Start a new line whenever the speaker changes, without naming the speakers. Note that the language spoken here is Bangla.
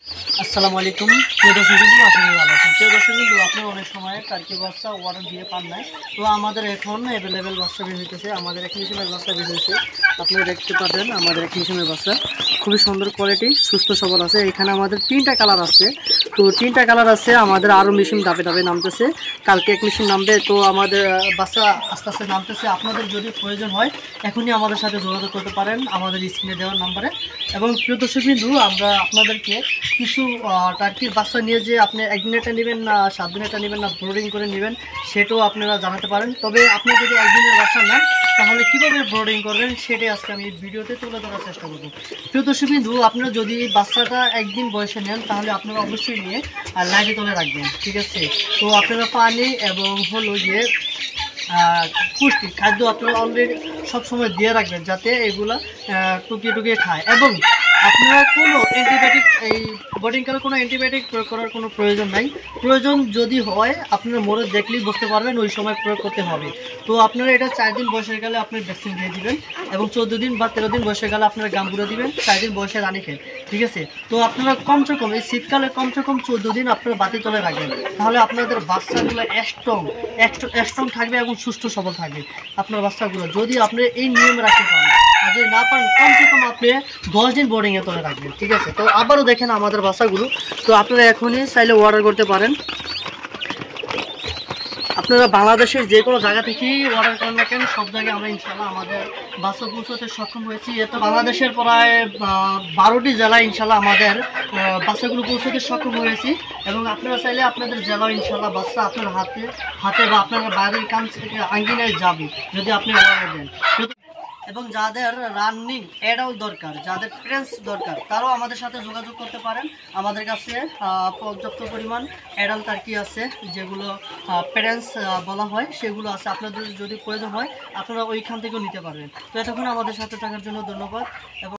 আসসালামু আলাইকুম প্রিয় দর্শক বিন্দু, আশা করি ভালো আছেন। প্রিয় দর্শক বিন্দু, আপনারা অনেক সময় টার্কি বাচ্চা অর্ডার দিয়ে পান নাই, তো আমাদের এখন অ্যাভেলেবেল বাচ্চা বের হইতেছে। আমাদের এক মিশনের বাচ্চা বের হয়েছে, আপনারা দেখতে পাবেন। আমাদের এক মিশনের বাচ্চা খুবই সুন্দর কোয়ালিটি, সুস্থ সবল আছে। এখানে আমাদের 3টা কালার আছে, তো 3টা কালার আছে। আমাদের আরও মেশিন ধাপে ধাপে নামতেছে, কালকে এক মেশিন নামবে, তো আমাদের বাচ্চা আস্তে আস্তে নামতেছে। আপনাদের যদি প্রয়োজন হয় এখনই আমাদের সাথে যোগাযোগ করতে পারেন আমাদের স্ক্রিনে দেওয়ার নাম্বারে। এবং প্রিয় দর্শক বিন্দু, আমরা আপনাদেরকে কিছু টার্কির বাচ্চা নিয়ে যে আপনি একদিনেরটা নেবেন না 7 দিনেরটা নেবেন না ব্রোডিং করে নেবেন, সেটাও আপনারা জানাতে পারেন। তবে আপনি যদি একদিনের বাচ্চা নেন তাহলে কীভাবে ব্রোডিং করবেন সেটাই আজকে আমি ভিডিওতে তুলে ধরার চেষ্টা করব। প্রিয় দর্শক বিন্দু, আপনারা যদি বাচ্চাটা একদিন বয়সে নেন তাহলে আপনারা অবশ্যই নিয়ে লাইটে তুলে রাখবেন, ঠিক আছে? তো আপনারা পানি এবং হলো গিয়ে পুষ্টি খাদ্য আপনারা অলরেডি সবসময় দিয়ে রাখবেন, যাতে এগুলা টুকিয়ে টুকিয়ে খায়। এবং আপনারা কোনো অ্যান্টিবায়োটিক এই বোর্ডিং কালে কোনো অ্যান্টিবায়োটিক প্রয়োগ করার কোনো প্রয়োজন নাই। প্রয়োজন যদি হয় আপনারা মোড়ে দেখলেই বুঝতে পারবেন ওই সময় প্রয়োগ করতে হবে। তো আপনারা এটা 4 দিন বয়সের গেলে আপনার ভ্যাকসিন দিয়ে দিবেন, এবং 14 দিন বা 13 দিন বয়সের গেলে আপনারা গাম্বুরা দিবেন, 4 দিন বয়সে রানী খেন, ঠিক আছে? তো আপনারা কমসে কম এই শীতকালে কমসে কম 14 দিন আপনারা বাতি তলে রাখবেন, তাহলে আপনাদের বাচ্চাগুলো স্ট্রং থাকবে এবং সুস্থ সবল থাকবে আপনার বাচ্চাগুলো, যদি আপনি এই নিয়ম রাখতে পারেন। আর যদি না পারেন কমসে কম আপনি 10 দিন বোর্ডিংয়ে তুলে রাখবেন, ঠিক আছে? তো আবারও দেখেন আমাদের বাচ্চাগুলো, তো আপনারা এখনই চাইলে অর্ডার করতে পারেন। আপনারা বাংলাদেশের যে কোনো জায়গা থেকেই অর্ডার করেন না কেন, সব জায়গায় আমরা ইনশাল্লাহ আমাদের বাচ্চা পৌঁছাতে সক্ষম হয়েছি। এত বাংলাদেশের প্রায় 12টি জেলায় ইনশাল্লাহ আমাদের বাচ্চাগুলো পৌঁছাতে সক্ষম হয়েছি। এবং আপনারা চাইলে আপনাদের জেলাও ইনশাল্লাহ বাচ্চা আপনার হাতে বা আপনার বাড়ির কাছ থেকে আঙ্গিনায় যাবে যদি আপনি অর্ডার দেন। এবং যাদের রানিং অ্যাডাল্ট দরকার, যাদের প্যারেন্টস দরকার, তারাও আমাদের সাথে যোগাযোগ করতে পারেন। আমাদের কাছে পর্যাপ্ত পরিমাণ অ্যাডাল্ট টার্কি আছে, যেগুলো প্যারেন্টস বলা হয়, সেগুলো আছে। আপনাদের যদি প্রয়োজন হয় আপনারা ওইখান থেকেও নিতে পারবেন। তো এতক্ষণ আমাদের সাথে থাকার জন্য ধন্যবাদ। এবং